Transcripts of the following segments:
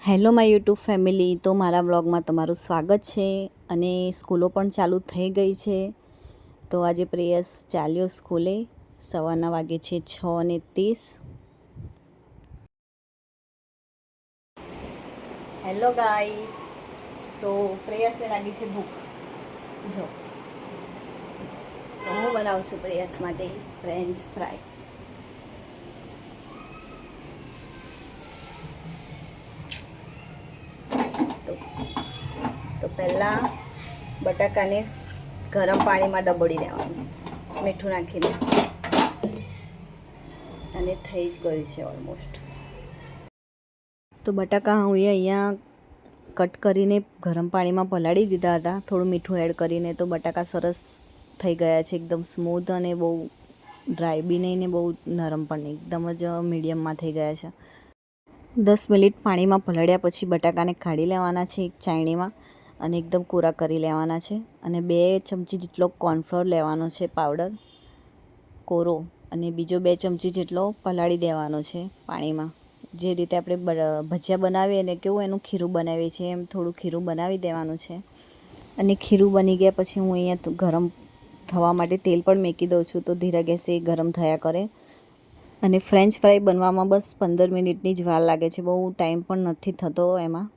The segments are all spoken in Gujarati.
હેલો માય યુટ્યુબ ફેમિલી, તો મારા વ્લોગમાં તમારું સ્વાગત છે. અને સ્કૂલો પણ ચાલુ થઈ ગઈ છે. તો આજે પ્રેયસ ચાલ્યો સ્કૂલે. સવારના વાગે છે 6:30. હેલો ગાઈસ, તો પ્રેયસને લાગી છે ભૂખ. જો તો હું બનાવું છું પ્રેયસ માટે ફ્રેન્ચ ફ્રાય. તો પહેલાં બટાકાને ગરમ પાણીમાં ડબોળી દેવાનું, મીઠું નાખીને, અને થઈ જ ગયું છે ઓલમોસ્ટ. તો બટાકા હું અહીંયા કટ કરીને ગરમ પાણીમાં પલાળી દીધા હતા, થોડું મીઠું એડ કરીને. તો બટાકા સરસ થઈ ગયા છે, એકદમ સ્મૂથ, અને બહુ ડ્રાય બી નહીં ને બહુ નરમ પણ નહીં, એકદમ જ મીડિયમમાં થઈ ગયા છે. 10 મિનિટ પાણીમાં પલાળ્યા પછી બટાકાને કાઢી લેવાના છે એક ચાયણીમાં, અને એકદમ કોરા કરી લેવાના છે. અને 2 ચમચી જેટલો કોર્નફ્લોર લેવાનો છે પાવડર કોરો, અને બીજો 2 ચમચી જેટલો પલાળી દેવાનો છે પાણીમાં. જે રીતે આપણે ભજીયા બનાવીએ ને કેવું એનું ખીરું બનાવીએ છીએ એમ થોડું ખીરું બનાવી દેવાનું છે. અને ખીરું બની ગયા પછી હું અહીંયા ગરમ થવા માટે તેલ પણ મૂકી દઉં છું. તો ધીરા ગેસે ગરમ થયા કરે. અને ફ્રેન્ચ ફ્રાય બનવામાં બસ 15 મિનિટની જ વાર લાગે છે, બહુ ટાઈમ પણ નથી થતો એમાં.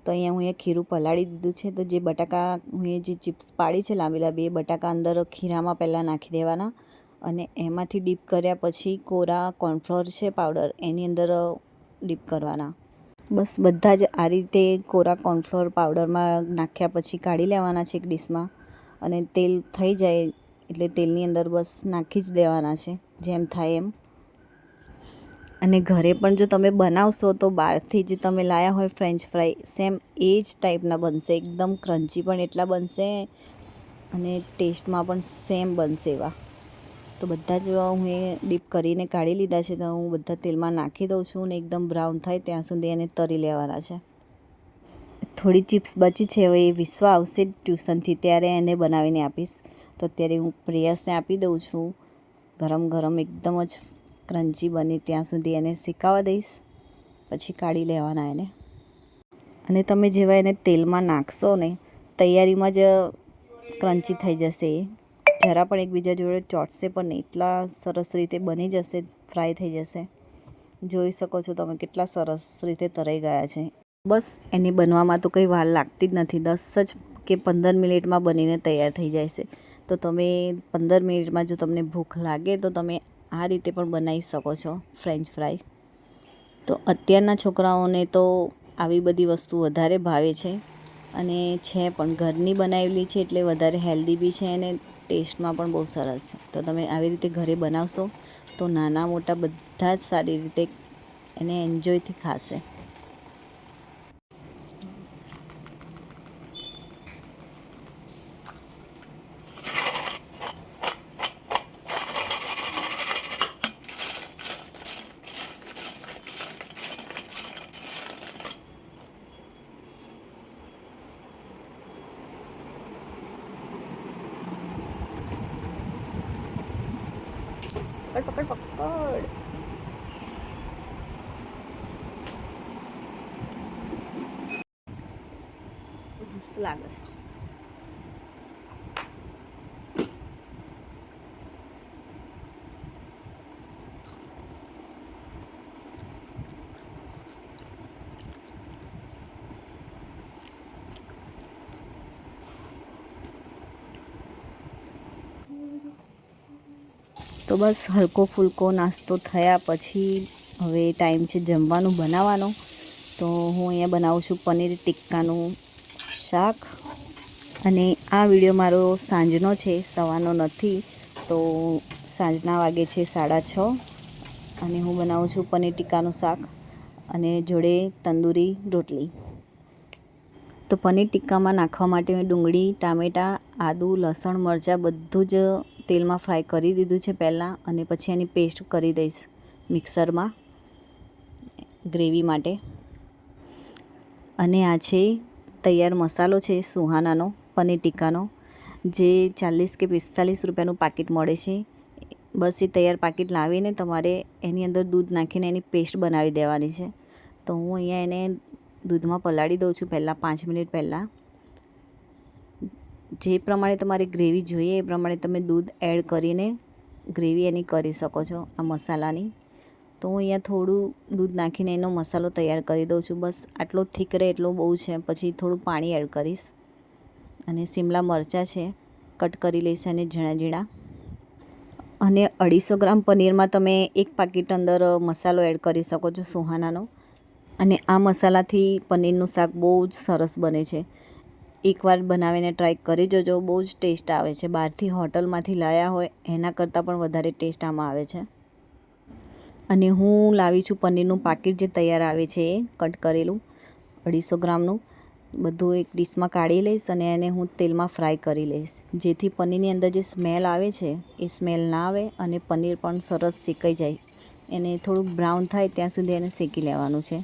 તો અહીંયા હું ખીરું પલાળી દીધું છે. તો જે બટાકા હું જે ચિપ્સ પાડી છે લાંબી લાંબી, એ બટાકા અંદર ખીરામાં પહેલાં નાખી દેવાના, અને એમાંથી ડીપ કર્યા પછી કોરા કોર્નફ્લોર છે પાવડર, એની અંદર ડીપ કરવાના. બસ બધા જ આ રીતે કોરા કોર્નફ્લોર પાવડરમાં નાખ્યા પછી કાઢી લેવાના છે એક ડીશમાં. અને તેલ થઈ જાય એટલે તેલની અંદર બસ નાખી જ દેવાના છે જેમ થાય એમ. અને ઘરે પણ જો તમે બનાવશો તો બહારથી જ તમે લાયા હોય ફ્રેન્ચ ફ્રાય, સેમ એ જ ટાઈપના બનશે, એકદમ ક્રન્ચી પણ એટલા બનશે, અને ટેસ્ટમાં પણ સેમ બનશે એવા. તો બધા જ હું ડીપ કરીને કાઢી લીધા છે. તો હું બધા તેલમાં નાખી દઉં છું, અને એકદમ બ્રાઉન થાય ત્યાં સુધી એને તળી લેવાના છે. થોડી ચિપ્સ બચી છે, હવે એ વિશ્વ આવશે ટ્યુશનથી ત્યારે એને બનાવીને આપીશ. તો અત્યારે હું પ્રેયસને આપી દઉં છું ગરમ ગરમ, એકદમ જ ક્રન્ચી બને ત્યાં સુધી એને શેકાવા દઈશ, પછી કાઢી લેવાના એને. અને તમે જેવા એને તેલમાં નાખશો ને, તૈયારીમાં જ ક્રન્ચી થઈ જશે એ. જરા પણ એકબીજા જોડે ચોંટશે પણ નહીં, એટલા સરસ રીતે બની જશે, ફ્રાય થઈ જશે. જોઈ શકો છો તમે કેટલા સરસ રીતે તરાઈ ગયા છે. બસ એને બનવામાં તો કંઈ વાર લાગતી જ નથી, 10 જ કે 15 મિનિટમાં બનીને તૈયાર થઈ જાય છે. તો તમે 15 મિનિટમાં જો તમને ભૂખ લાગે તો તમે આ રીતે પણ બનાવી શકો છો ફ્રેન્ચ ફ્રાય. તો અત્યારના છોકરાઓને તો આવી બધી વસ્તુ વધારે ભાવે છે, અને છે પણ ઘરની બનાવેલી છે એટલે વધારે હેલ્ધી બી છે, અને ટેસ્ટમાં પણ બહુ સરસ છે. તો તમે આવી રીતે ઘરે બનાવશો તો નાના મોટા બધા જ સારી રીતે એને એન્જોયથી ખાશે. પકડ પકડ પકડ. મસ્ત લાગે છે. તો બસ હલકો ફૂલકો નાસ્તો થયા પછી હવે ટાઈમ છે જમવાનું બનાવવાનો. તો હું અહીંયા બનાવું છું પનીર ટિક્કાનું શાક. અને આ વિડીયો મારો સાંજનો છે, સવારનો નથી. તો સાંજના વાગે છે 6:30, અને હું બનાવું છું પનીર ટિક્કાનું શાક, અને જોડે તંદૂરી રોટલી. તો પનીર ટિક્કામાં નાખવા માટે મેં ડુંગળી, ટામેટાં, આદું, લસણ, મરચાં બધું જ તેલમાં ફ્રાય કરી દીધું છે પહેલાં, અને પછી એની પેસ્ટ કરી દઈશ મિક્સરમાં ગ્રેવી માટે. અને આ છે તૈયાર મસાલો છે સુહાનાનો પનીર ટિક્કાનો, જે 40 કે 45 રૂપિયાનું પાકીટ મળે છે. બસ એ તૈયાર પાકીટ લાવીને તમારે એની અંદર દૂધ નાખીને એની પેસ્ટ બનાવી દેવાની છે. તો હું અહીંયા એને દૂધમાં પલાળી દઉં છું પહેલાં 5 મિનિટ પહેલાં. જે પ્રમાણે તમારે ગ્રેવી જોઈએ એ પ્રમાણે તમે દૂધ એડ કરીને ગ્રેવી એની કરી શકો છો આ મસાલાની. તો હું અહીંયા થોડું દૂધ નાખીને એનો મસાલો તૈયાર કરી દઉં છું. બસ આટલો થીક રહે એટલો બહુ છે. પછી થોડું પાણી એડ કરીશ અને શિમલા મરચાં છે કટ કરી લઈશ અને ઝીણા ઝીણા. અને 250 ગ્રામ પનીરમાં તમે એક પાકીટ અંદર મસાલો એડ કરી શકો છો સુહાનાનો. અને આ મસાલાથી પનીરનું શાક બહુ જ સરસ બને છે. એકવાર બનાવીને ટ્રાય કરી જોજો, બહુ જ ટેસ્ટ આવે છે. બહારથી હોટલમાંથી લાવ્યા હોય એના કરતાં પણ વધારે ટેસ્ટ આમાં આવે છે. અને હું લાવી છું પનીરનું પાકીટ જે તૈયાર આવે છે એ કટ કરેલું 250 ગ્રામનું. બધું એક ડીશમાં કાઢી લઈશ અને એને હું તેલમાં ફ્રાય કરી લઈશ, જેથી પનીરની અંદર જે સ્મેલ આવે છે એ સ્મેલ ના આવે અને પનીર પણ સરસ શેકાઈ જાય. એને થોડુંક બ્રાઉન થાય ત્યાં સુધી એને શેકી લેવાનું છે.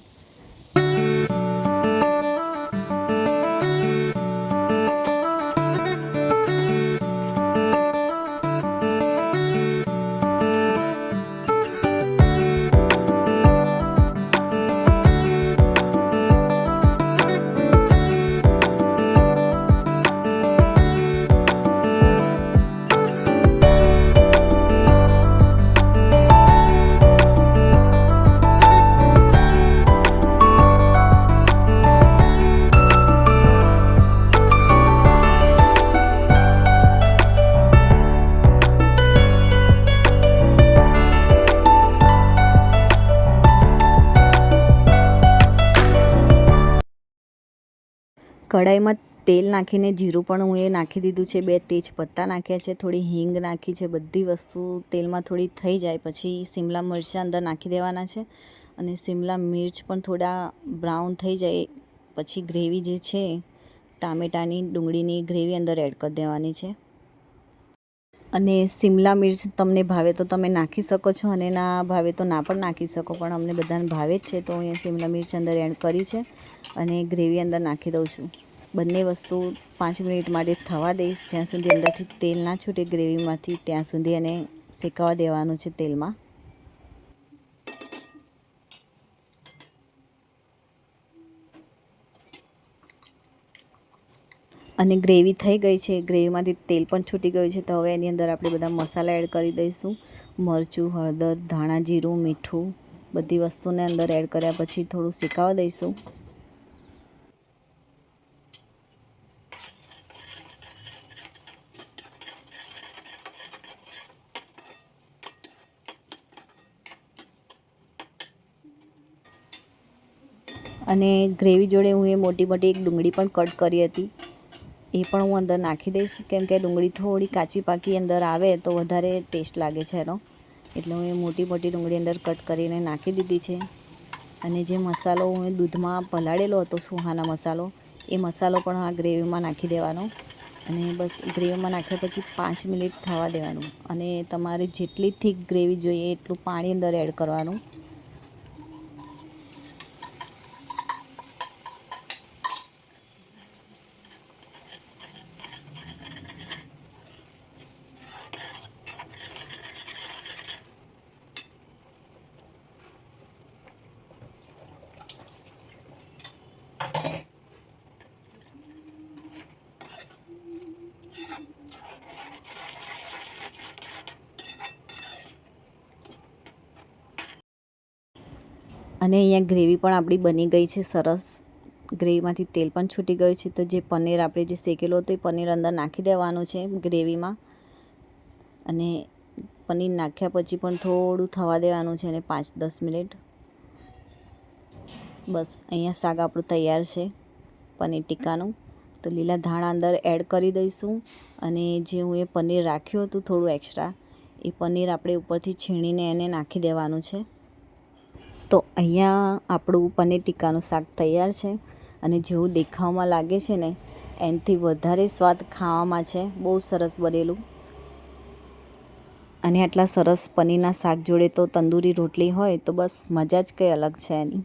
કઢાઈમાં તેલ નાખીને જીરું પણ હું એ નાખી દીધું છે. 2 તેજ પત્તા નાખ્યા છે, થોડી હિંગ નાખી છે. બધી વસ્તુ તેલમાં થોડી થઈ જાય પછી શિમલા મરચાં અંદર નાખી દેવાના છે. અને શિમલા મિર્ચ પણ થોડા બ્રાઉન થઈ જાય પછી ગ્રેવી જે છે ટામેટાની ડુંગળીની ગ્રેવી અંદર એડ કરી દેવાની છે. અને શિમલા મિર્ચ તમને ભાવે તો તમે નાખી શકો છો અને ના ભાવે તો ના પણ નાખી શકો, પણ અમને બધાને ભાવે જ છે તો અહીંયા શિમલા મિર્ચ અંદર એડ કરી છે અને ગ્રેવી અંદર નાખી દઉં છું. બંને વસ્તુ 5 મિનિટ માટે થવા દઈશ, જ્યાં સુધી અંદરથી તેલ ના છૂટે ગ્રેવીમાંથી ત્યાં સુધી એને શેકાવા દેવાનું છે તેલમાં. અને ગ્રેવી થઈ ગઈ છે, ગ્રેવીમાંથી તેલ પણ છૂટી ગયું છે. તો હવે એની અંદર આપણે બધા મસાલા એડ કરી દઈશું. મરચું, હળદર, ધાણા જીરું, મીઠું, બધી વસ્તુને અંદર એડ કર્યા પછી થોડું શેકાવા દઈશું. અને ગ્રેવી જોડે હું એ મોટી મોટી એક ડુંગળી પણ કટ કરી હતી એ પણ હું અંદર નાખી દઈશ, કેમ કે ડુંગળી થોડી કાચી પાકી અંદર આવે તો વધારે ટેસ્ટ લાગે છે એનો. એટલે હું એ મોટી મોટી ડુંગળી અંદર કટ કરીને નાખી દીધી છે. અને જે મસાલો હું દૂધમાં પલાળેલો હતો સુહાના મસાલો, એ મસાલો પણ આ ગ્રેવીમાં નાખી દેવાનો. અને બસ ગ્રેવીમાં નાખ્યા પછી 5 મિનિટ થવા દેવાનું. અને તમારે જેટલી થીક ગ્રેવી જોઈએ એટલું પાણી અંદર એડ કરવાનું. અને અહીંયા ગ્રેવી પણ આપણી બની ગઈ છે સરસ. ગ્રેવીમાંથી તેલ પણ છૂટી ગયું છે. તો જે પનીર આપણે જે શેકેલો હતો એ પનીર અંદર નાખી દેવાનું છે ગ્રેવીમાં. અને પનીર નાખ્યા પછી પણ થોડું થવા દેવાનું છે અને 5-10 મિનિટ. બસ અહીંયા શાક આપણું તૈયાર છે પનીર ટીક્કાનું. તો લીલા ધાણા અંદર એડ કરી દઈશું. અને જે હું એ પનીર રાખ્યું હતું થોડું એક્સ્ટ્રા, એ પનીર આપણે ઉપરથી છીણીને એને નાખી દેવાનું છે. તો અહીંયા આપણું પનીર ટીક્કાનું શાક તૈયાર છે. અને જેવું દેખાવમાં લાગે છે ને એનાથી વધારે સ્વાદ ખાવામાં છે. બહુ સરસ બનેલું. અને આટલા સરસ પનીરના શાક જોડે તો તંદૂરી રોટલી હોય તો બસ મજા જ કંઈ અલગ છે એની.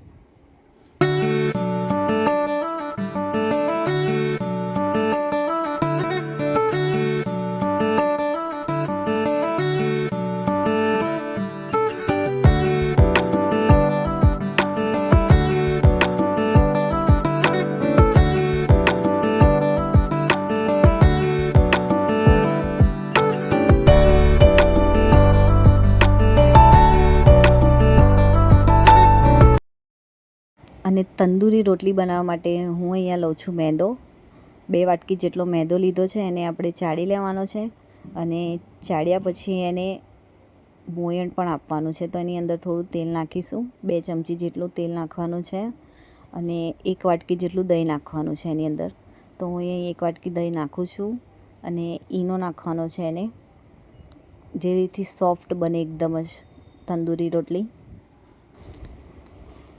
અને તંદૂરી રોટલી બનાવવા માટે હું અહીંયા લઉં છું મેંદો. 2 વાટકી જેટલો મેંદો લીધો છે, એને આપણે ચાળી લેવાનો છે અને ચાળ્યા પછી એને મોયણ પણ આપવાનું છે. તો એની અંદર થોડું તેલ નાખીશું. 2 ચમચી જેટલું તેલ નાખવાનું છે અને 1 વાટકી જેટલું દહીં નાખવાનું છે એની અંદર. તો હું અહીં 1 વાટકી દહીં નાખું છું અને ઈનો નાખવાનો છે એને, જેથી સોફ્ટ બને એકદમ જ તંદૂરી રોટલી.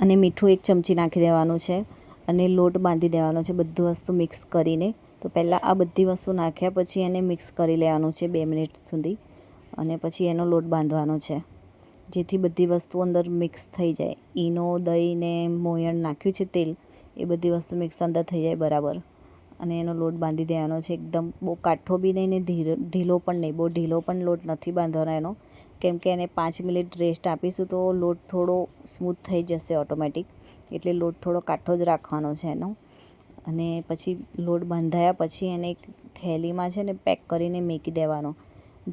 અને મીઠું 1 ચમચી નાખી દેવાનું છે અને લોટ બાંધી દેવાનો છે બધું વસ્તુ મિક્સ કરીને. તો પહેલાં આ બધી વસ્તુ નાખ્યા પછી એને મિક્સ કરી લેવાનું છે 2 મિનિટ સુધી અને પછી એનો લોટ બાંધવાનો છે, જેથી બધી વસ્તુ અંદર મિક્સ થઈ જાય. ઈનો, દહીં ને મોયણ નાખ્યું છે તેલ, એ બધી વસ્તુ મિક્સ અંદર થઈ જાય બરાબર અને એનો લોટ બાંધી દેવાનો છે. એકદમ બહુ કાઠો બી નહીં ને ઢીલો પણ નહીં, બહુ ઢીલો પણ લોટ નથી બાંધવાનો એનો, કેમ કે એને 5 મિનિટ રેસ્ટ આપીશું તો લોટ થોડો સ્મૂથ થઈ જશે ઓટોમેટિક. એટલે લોટ થોડો કાઠો જ રાખવાનો છે એનો. અને પછી લોટ બાંધાયા પછી એને એક થેલીમાં છે ને પેક કરીને મૂકી દેવાનો,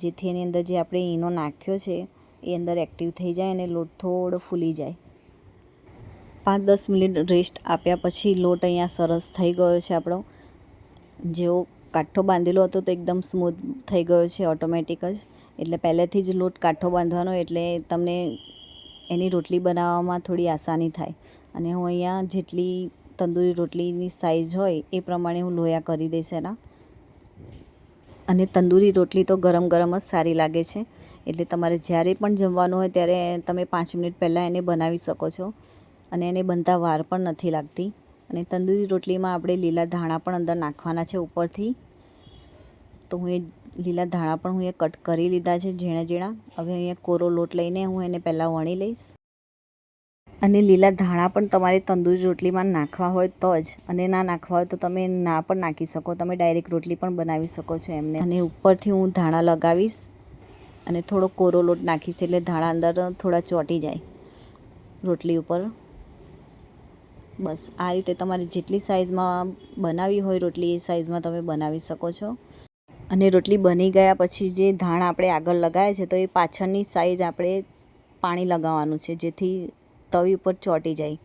જેથી એની અંદર જે આપણે ઈનો નાખ્યો છે એ અંદર એક્ટિવ થઈ જાય અને લોટ થોડો ફૂલી જાય. 5-10 મિનિટ રેસ્ટ આપ્યા પછી લોટ અહીંયા સરસ થઈ ગયો છે આપણો. જેવો કાઠો બાંધેલો હતો તો એકદમ સ્મૂથ થઈ ગયો છે ઓટોમેટિક જ. એટલે પહેલેથી જ લોટ કાઠો બાંધવાનો, એટલે તમને એની રોટલી બનાવવામાં થોડી આસાની થાય. અને હું અહીંયા જેટલી તંદૂરી રોટલીની સાઇઝ હોય એ પ્રમાણે હું લોયા કરી દઈશ એના. અને તંદૂરી રોટલી તો ગરમ ગરમ જ સારી લાગે છે, એટલે તમારે જ્યારે પણ જમવાનું હોય ત્યારે તમે 5 મિનિટ પહેલાં એને બનાવી શકો છો અને એને બનતા વાર પણ નથી લાગતી. અને તંદૂરી રોટલીમાં આપણે લીલા ધાણા પણ અંદર નાખવાના છે ઉપરથી. તો હું એ લીલા ધાણા પણ હું એ કટ કરી લીધા છે ઝીણા ઝીણા. હવે અહીંયા કોરો લોટ લઈને હું એને પહેલાં વણી લઈશ. અને લીલા ધાણા પણ તમારે તંદૂરી રોટલીમાં નાખવા હોય તો જ, અને ના નાખવા હોય તો તમે ના પણ નાખી શકો. તમે ડાયરેક્ટ રોટલી પણ બનાવી શકો છો એમને. અને ઉપરથી હું ધાણા લગાવીશ અને થોડો કોરો લોટ નાખીશ, એટલે ધાણા અંદર થોડા ચોંટી જાય રોટલી ઉપર. બસ આ રીતે તમારે જેટલી સાઇઝમાં બનાવી હોય રોટલી એ સાઇઝમાં તમે બનાવી શકો છો. અને રોટલી બની ગયા પછી જે ધાણા આપણે આગળ લગાવ્યા છે તો એ પાછળની સાઈડ આપણે પાણી લગાવવાનું છે, જેથી તવી ઉપર ચોંટી જાય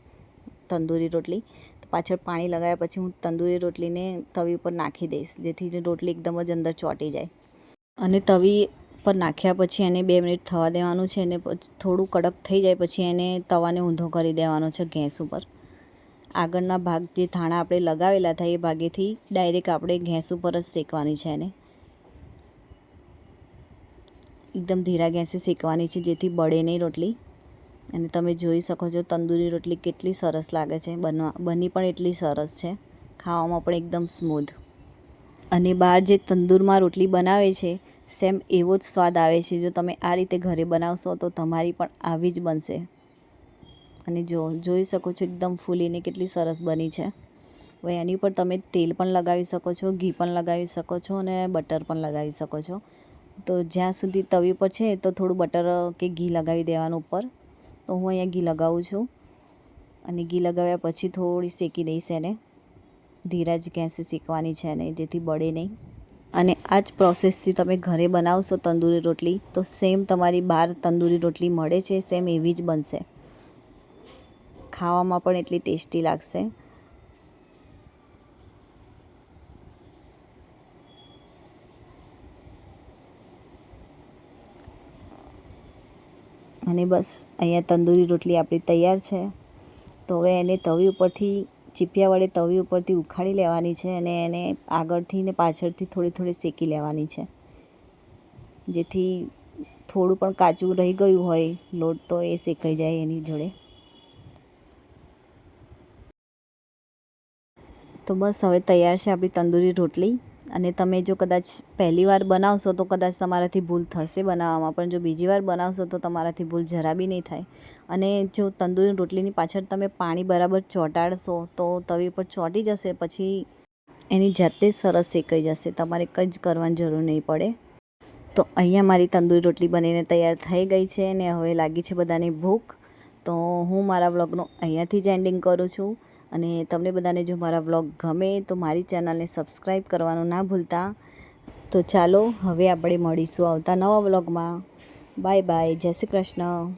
તંદૂરી રોટલી. તો પાછળ પાણી લગાવ્યા પછી હું તંદૂરી રોટલીને તવી ઉપર નાખી દઈશ, જેથી રોટલી એકદમ જ અંદર ચોંટી જાય. અને તવી પર નાખ્યા પછી એને 2 મિનિટ થવા દેવાનું છે અને થોડું કડક થઈ જાય પછી એને તવાને ઊંધો કરી દેવાનો છે ગેસ ઉપર. આગળના ભાગ જે ધાણા આપણે લગાવેલા હતા એ ભાગેથી ડાયરેક્ટ આપણે ગેસ ઉપર જ શેકવાની છે એને. એકદમ ધીરા ગેસે શેકવાની છે, જેથી બળે નહીં રોટલી. અને તમે જોઈ શકો છો તંદૂરી રોટલી કેટલી સરસ લાગે છે, બની પણ એટલી સરસ છે, ખાવામાં પણ એકદમ સ્મૂધ. અને બહાર જે તંદૂરમાં રોટલી બનાવે છે સેમ એવો જ સ્વાદ આવે છે. જો તમે આ રીતે ઘરે બનાવશો તો તમારી પણ આવી જ બનશે. અને જોઈ શકો છો એકદમ ફૂલીને કેટલી સરસ બની છે. હવે એની ઉપર તમે તેલ પણ લગાવી શકો છો, ઘી પણ લગાવી શકો છો અને બટર પણ લગાવી શકો છો. તો જ્યાં સુધી તવી પર છે તો થોડું બટર કે ઘી લગાવી દેવાનું ઉપર. તો હું અહીંયા ઘી લગાવું છું અને ઘી લગાવ્યા પછી થોડી શેકી દઈશ એને. ધીરા જ ગેસે શેકવાની છે અને જેથી બળે નહીં. અને આ જ પ્રોસેસથી તમે ઘરે બનાવશો તંદૂરી રોટલી તો સેમ તમારી બહાર તંદૂરી રોટલી મળે છે સેમ એવી જ બનશે. ખાવામાં પણ એટલી ટેસ્ટી લાગશે. અને બસ અહીંયા તંદૂરી રોટલી આપણી તૈયાર છે. તો હવે એને તવી ઉપરથી ચીપિયા વડે તવી ઉપરથી ઉખાડી લેવાની છે અને એને આગળથી ને પાછળથી થોડી થોડી શેકી લેવાની છે, જેથી થોડું પણ કાચું રહી ગયું હોય લોટ તો એ શેકાઈ જાય એની જોડે. તો બસ હવે તૈયાર છે આપણી તંદૂરી રોટલી. અને તમે જો કદાચ પહેલી વાર બનાવશો તો કદાચ તમારાથી ભૂલ થશે બનાવવામાં, પણ જો બીજી વાર બનાવશો તો તમારાથી ભૂલ જરા બી નહીં થાય. અને જો તંદૂરી રોટલીની પાછળ તમે પાણી બરાબર ચોંટાડશો તો તવી પર ચોંટી જશે, પછી એની જાતે જ સરસ શેકાઈ જશે, તમારે કંઈ જ કરવાની જરૂર નહીં પડે. તો અહીંયા મારી તંદૂરી રોટલી બનીને તૈયાર થઈ ગઈ છે અને હવે લાગી છે બધાને ભૂખ. તો હું મારા વ્લોગનું અહીંયાથી જ એન્ડિંગ કરું છું. અને તમને બધાને જો મારા વ્લોગ ગમે તો મારી ચેનલને સબસ્ક્રાઈબ કરવાનું ના ભૂલતા. તો ચાલો હવે આપણે મળીશું આવતા નવા વ્લોગમાં. બાય બાય, જય શ્રી કૃષ્ણ.